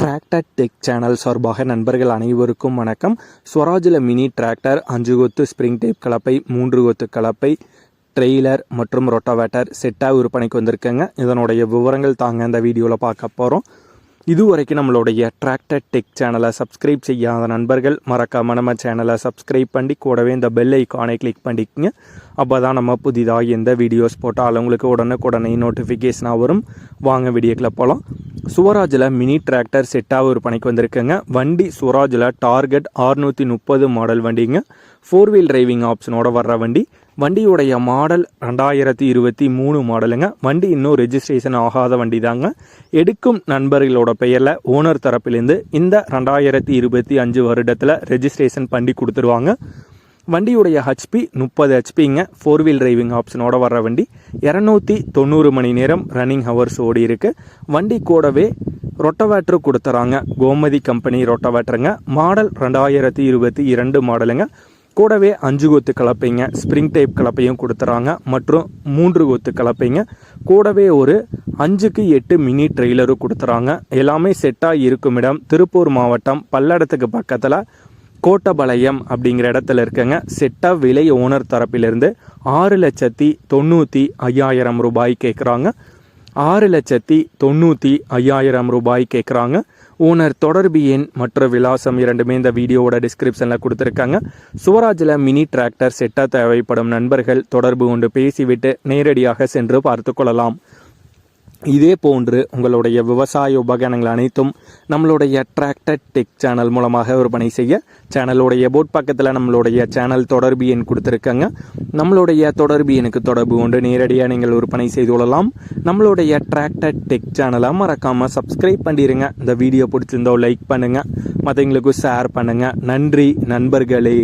Tractor tech channel சார்பாக நண்பர்கள் அனைவருக்கும் வணக்கம். ஸ்வராஜில் மினி டிராக்டர் 5 கொத்து ஸ்ப்ரிங் டைப் கலப்பை, 3 கொத்து கலப்பை, ட்ரெய்லர் மற்றும் ரொட்டவேட்டர் செட்டாக விற்பனைக்கு வந்திருக்கேங்க. இதனுடைய விவரங்கள் தாங்க இந்த வீடியோவில் பார்க்க போகிறோம். இதுவரைக்கும் நம்மளுடைய டிராக்டர் டெக் சேனலை சப்ஸ்கிரைப் செய்யாத நண்பர்கள் மறக்காம நம்ம சேனலை சப்ஸ்கிரைப் பண்ணி கூடவே இந்த பெல் ஐக்கானை கிளிக் பண்ணிக்கங்க. அப்போ தான் நம்ம புதிதாக எந்த வீடியோஸ் போட்டாலும் உங்களுக்கு உடனே நோட்டிஃபிகேஷனாக வரும். வாங்க வீடியோக்கில் போகலாம். ஸ்வராஜில் மினி டிராக்டர் செட்டாக விற்பனைக்கு வந்திருக்குங்க. வண்டி ஸ்வராஜில் டார்கெட் 630 மாடல் வண்டிங்க. 4 வீல் டிரைவிங் ஆப்ஷனோட வர்ற வண்டி. வண்டியுடைய மாடல் 2023 மாடலுங்க. வண்டி இன்னும் ரெஜிஸ்ட்ரேஷன் ஆகாத வண்டி தாங்க. எடுக்கும் நண்பர்களோட பெயரில் ஓனர் தரப்பிலேருந்து இந்த 2025 வருடத்தில் ரெஜிஸ்ட்ரேஷன் பண்ணி கொடுத்துருவாங்க. வண்டியுடைய ஹெச்பி 30 ஹெச்பிங்க. 4 வீல் டிரைவிங் ஆப்ஷனோட வர்ற வண்டி. 290 மணி நேரம் ரன்னிங் ஹவர்ஸ் ஓடி இருக்கு. வண்டி கூடவே ரொட்டவேட்டர் கொடுத்துறாங்க. கோமதி கம்பெனி ரொட்டவேட்டருங்க. மாடல் 2022 மாடலுங்க. கூடவே 5 கொத்து கலப்பைங்க, ஸ்ப்ரிங் டைப் கலப்பையும் கொடுத்துறாங்க. மற்றும் 3 கொத்து கலப்பைங்க. கூடவே ஒரு 5க்கு 8 மினி ட்ரெய்லரும் கொடுத்துறாங்க. எல்லாமே செட்டாக இருக்கும் இடம் திருப்பூர் மாவட்டம் பல்லடத்துக்கு பக்கத்தில் கோட்டபாளையம் அப்படிங்கிற இடத்துல இருக்குங்க. செட்டாக விலை ஓனர் தரப்பிலிருந்து 6,95,000 ரூபாய் கேட்குறாங்க. 6,95,000 ரூபாய் கேட்குறாங்க. ஓனர் தொடர்பு எண் மற்ற விலாசம் இரண்டுமே இந்த வீடியோவோட டிஸ்கிரிப்ஷனில் கொடுத்துருக்காங்க. ஸ்வராஜில் மினி டிராக்டர் செட்டாக தேவைப்படும் நண்பர்கள் தொடர்பு கொண்டு பேசிவிட்டு நேரடியாக சென்று பார்த்து கொள்ளலாம். இதே போன்று உங்களுடைய விவசாய உபகரணங்கள் அனைத்தும் நம்மளுடைய டிராக்டர் டெக் சேனல் மூலமாக விற்பனை செய்ய சேனலுடைய போட் பக்கத்தில் நம்மளுடைய சேனல் தொடர்பு எண் கொடுத்துருக்காங்க. நம்மளுடைய தொடர்பு எண்ணுக்கு தொடர்பு கொண்டு நேரடியாக நீங்கள் விற்பனை செய்து கொள்ளலாம். நம்மளுடைய டிராக்டர் டெக் சேனலை மறக்காமல் சப்ஸ்கிரைப் பண்ணிடுங்க. இந்த வீடியோ பிடிச்சிருந்தோ லைக் பண்ணுங்கள், மற்றவங்களுக்கும் ஷேர் பண்ணுங்கள். நன்றி நண்பர்களே.